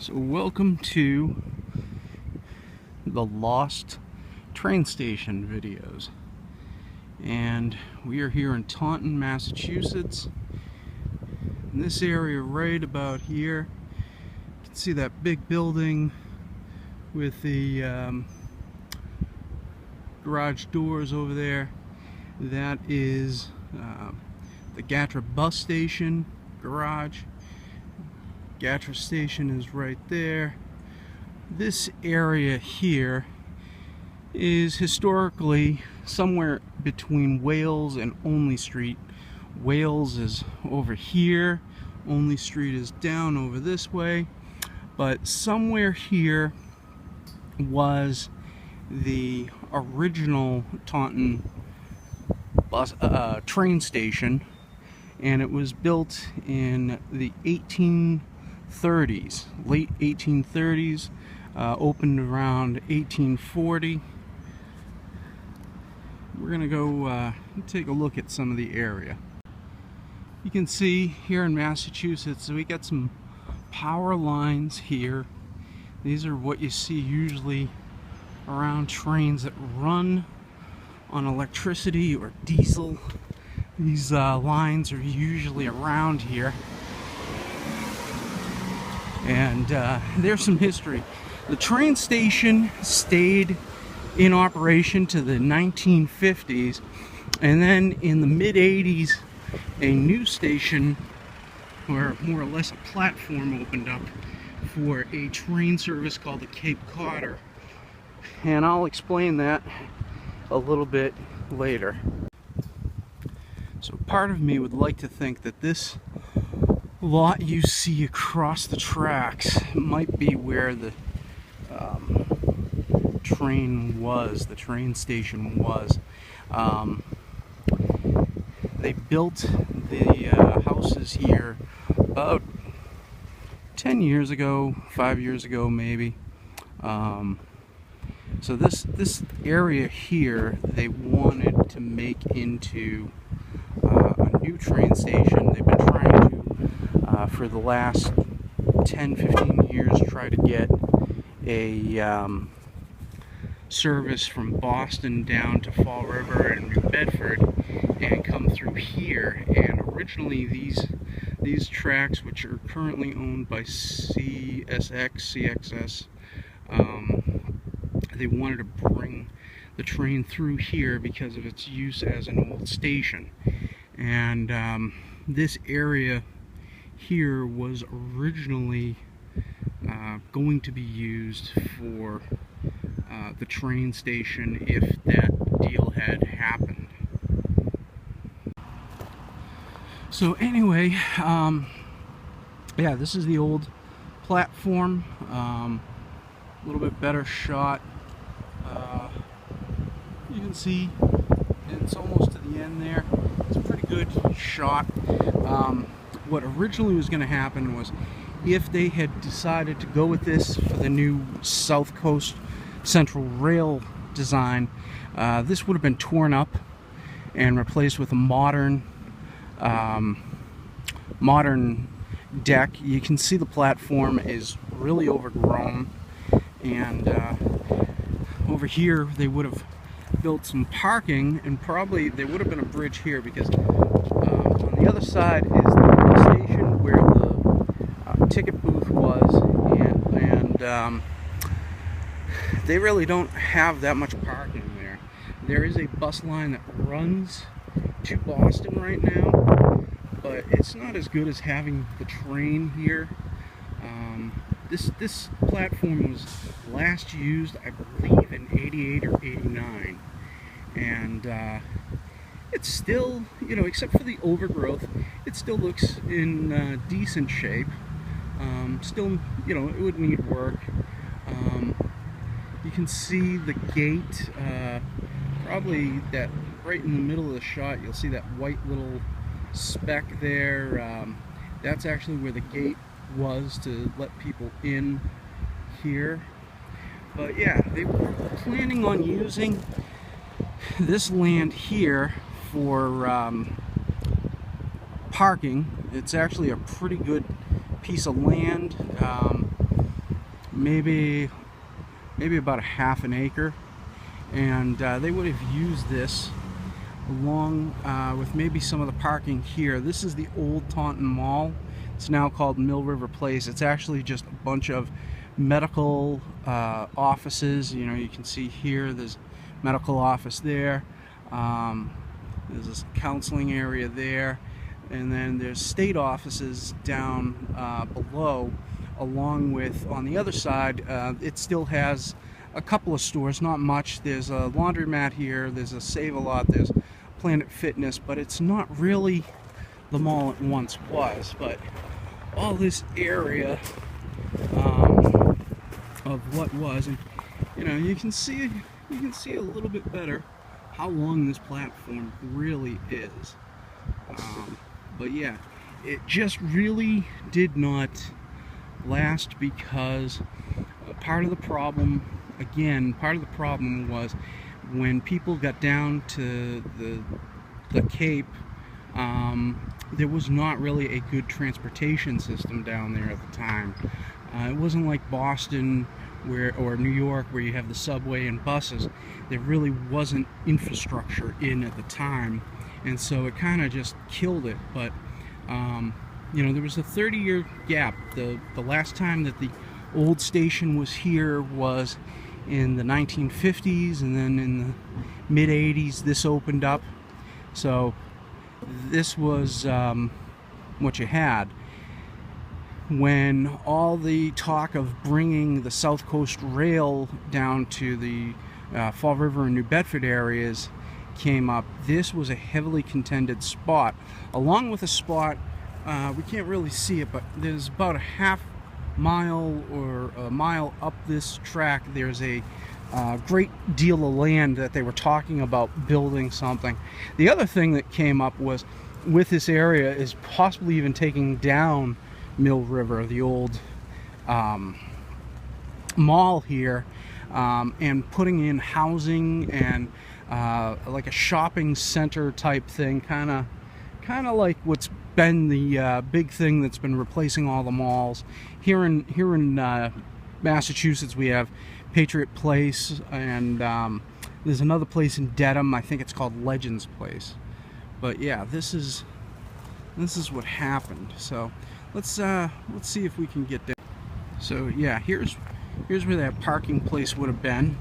So welcome to the Lost Train Station videos, and we are here in Taunton, Massachusetts. In this area right about here, you can see that big building with the garage doors over there. That is the Gatra bus station garage. Gatra station is right there. This area here is historically somewhere between Wales and Only Street. Wales is over here, Only Street is down over this way, but somewhere here was the original Taunton bus train station, and it was built in the late 1830s, opened around 1840. We're gonna go take a look at some of the area. You can see here in Massachusetts we got some power lines here. These are what you see usually around trains that run on electricity or diesel. These lines are usually around here. And there's some history. The train station stayed in operation to the 1950s, and then in the mid-80s a new station, or more or less a platform, opened up for a train service called the Cape Codder, and I'll explain that a little bit later. So part of me would like to think that this lot you see across the tracks might be where the train station was. They built the houses here about 10 years ago, 5 years ago maybe. So this area here they wanted to make into a new train station. They've been trying to for the last 10-15 years try to get a service from Boston down to Fall River and New Bedford and come through here. And originally these tracks, which are currently owned by CXS, they wanted to bring the train through here because of its use as an old station. And this area here was originally going to be used for the train station if that deal had happened. So anyway, yeah, this is the old platform. A little bit better shot. You can see it's almost to the end there. It's a pretty good shot. What originally was going to happen was, if they had decided to go with this for the new South Coast Central Rail design, this would have been torn up and replaced with a modern deck. You can see the platform is really overgrown, and over here they would have built some parking, and probably there would have been a bridge here, because on the other side is the station where the ticket booth was, and they really don't have that much parking there. There is a bus line that runs to Boston right now, but it's not as good as having the train here. This platform was last used, I believe, in '88 or '89, and it's still, you know, except for the overgrowth, it still looks in decent shape. Still, you know, it would need work. You can see the gate, probably that right in the middle of the shot. You'll see that white little speck there. That's actually where the gate was to let people in here. But yeah, they were planning on using this land here for parking. It's actually a pretty good piece of land. maybe about a half an acre, and they would have used this along with maybe some of the parking here. This is the old Taunton Mall. It's now called Mill River Place. It's actually just a bunch of medical offices. You know, you can see here there's medical office there. There's a counseling area there, and then there's state offices down below, along with, on the other side, it still has a couple of stores, not much. There's a laundromat here, there's a Save-A-Lot, there's Planet Fitness, but it's not really the mall it once was. But all this area of what was, and you know, you can see a little bit better how long this platform really is. But yeah, it just really did not last, because part of the problem was when people got down to the Cape, there was not really a good transportation system down there at the time. It wasn't like Boston or New York, where you have the subway and buses. There really wasn't infrastructure in at the time, and so it kind of just killed it. But you know, there was a 30-year gap. The last time that the old station was here was in the 1950s, and then in the mid-80s this opened up. So this was what you had. When all the talk of bringing the South Coast Rail down to the Fall River and New Bedford areas came up, this was a heavily contended spot, along with a spot, we can't really see it, but there's about a half mile or a mile up this track, there's a great deal of land that they were talking about building something. The other thing that came up was, with this area, is possibly even taking down Mill River, the old mall here, and putting in housing and like a shopping center type thing, kind of like what's been the big thing that's been replacing all the malls here in Massachusetts. We have Patriot Place, and there's another place in Dedham. I think it's called Legends Place. But yeah, this is what happened. So let's see if we can get down. So yeah, here's where that parking place would have been.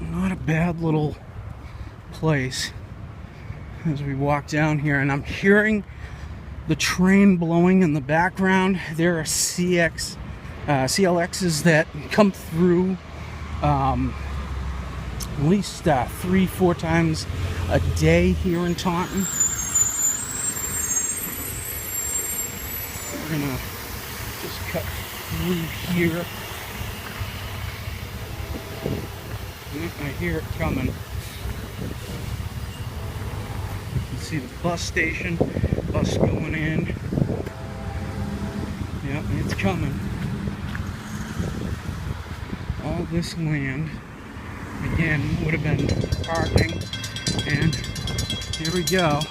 Not a bad little place. As we walk down here, and I'm hearing the train blowing in the background. There are CLXs that come through at least 3-4 times a day here in Taunton. We're gonna just cut through here. I hear it coming. You can see the bus station, bus going in. Yep, it's coming. All this land, again, would have been parking, and here we go.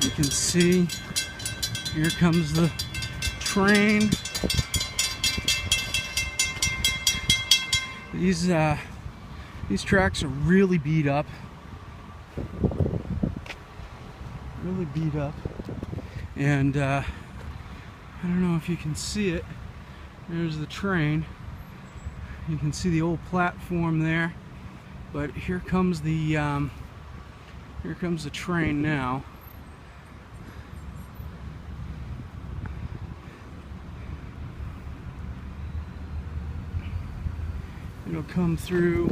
You can see, here comes the train. These tracks are really beat up. Really beat up. And I don't know if you can see it. There's the train. You can see the old platform there. But here comes the train now. It'll come through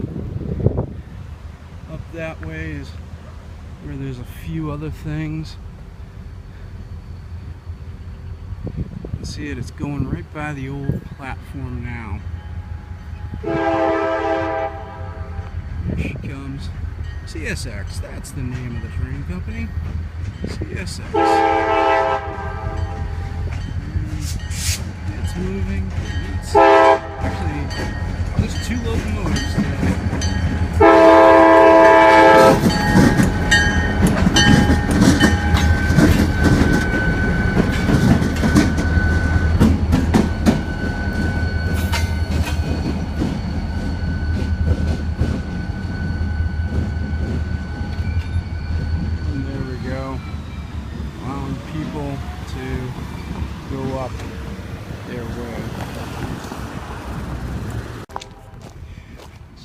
up that way, is where there's a few other things. You can see it, it's going right by the old platform now. Here she comes. CSX, that's the name of the train company. CSX. And it's moving. It's actually, there's 2 locomotives today.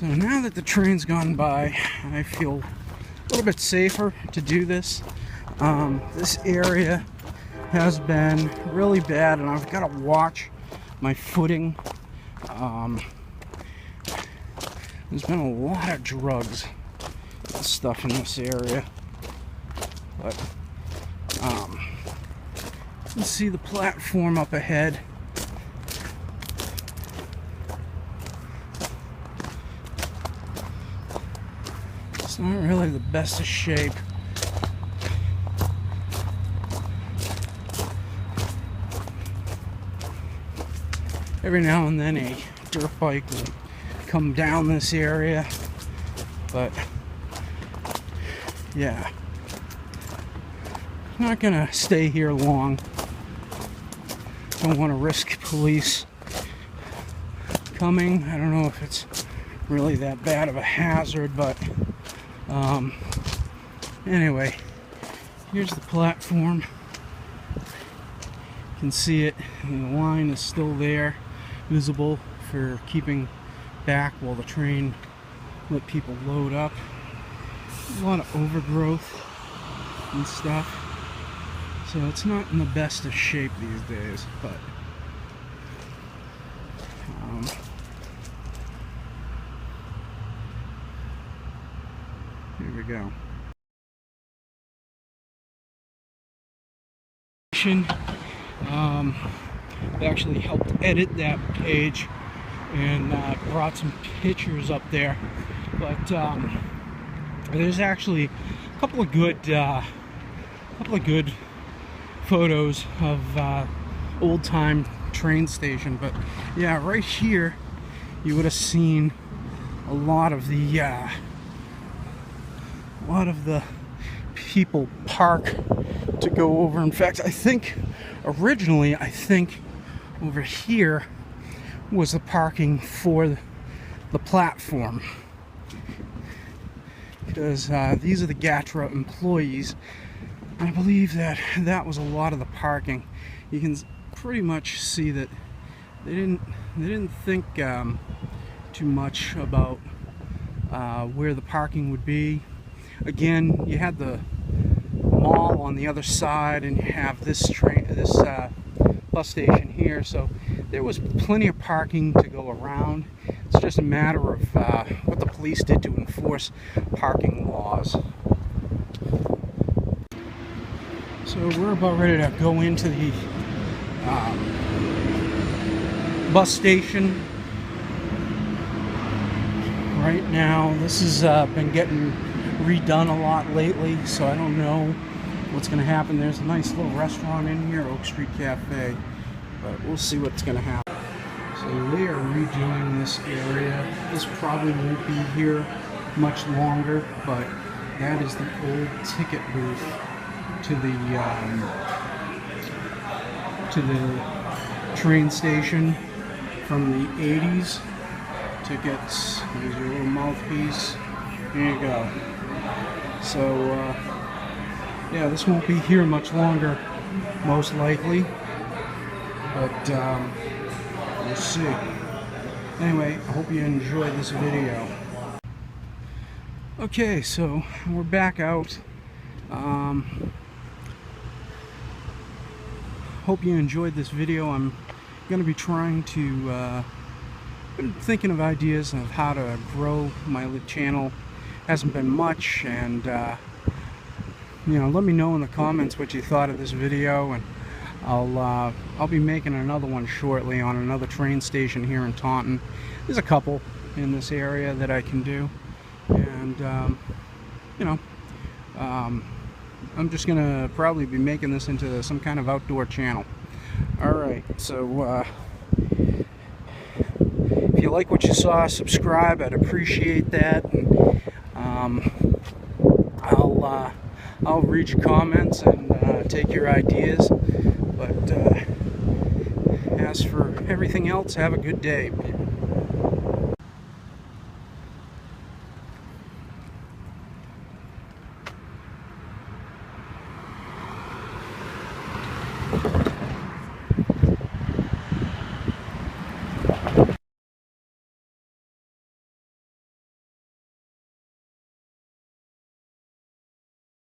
So now that the train's gone by, I feel a little bit safer to do this. This area has been really bad, and I've got to watch my footing. There's been a lot of drugs and stuff in this area, but you can see the platform up ahead. It's not really the best of shape. Every now and then a dirt bike will come down this area, but yeah, I'm not gonna stay here long. Don't want to risk police coming. I don't know if it's really that bad of a hazard, but anyway, here's the platform. You can see it, and the line is still there, visible for keeping back while the train let people load up. A lot of overgrowth and stuff, so it's not in the best of shape these days, but here we go. I actually helped edit that page and brought some pictures up there, but there's actually a couple of good photos of old-time train station. But yeah, right here you would have seen a lot of the people park to go over. In fact, I think originally, over here was the parking for the platform, because these are the GATRA employees. I believe that was a lot of the parking. You can pretty much see that they didn't think too much about where the parking would be. Again, you had the mall on the other side, and you have this bus station here, so there was plenty of parking to go around. It's just a matter of what the police did to enforce parking laws. So we're about ready to go into the bus station right now. This has been getting redone a lot lately, so I don't know what's going to happen. There's a nice little restaurant in here, Oak Street Cafe, but we'll see what's going to happen. So they are redoing this area. This probably won't be here much longer, but that is the old ticket booth to the train station from the 80s. Tickets, here's your little mouthpiece. There you go. So yeah, this won't be here much longer, most likely, but we'll see. Anyway, I hope you enjoyed this video. Okay, so we're back out. Hope you enjoyed this video. I'm going to be trying to been thinking of ideas of how to grow my channel. Hasn't been much, and you know, let me know in the comments what you thought of this video, and I'll be making another one shortly on another train station here in Taunton. There's a couple in this area that I can do, and you know, I'm just gonna probably be making this into some kind of outdoor channel. Alright, so if you like what you saw, subscribe. I'd appreciate that. And, I'll read your comments and take your ideas. But as for everything else, have a good day.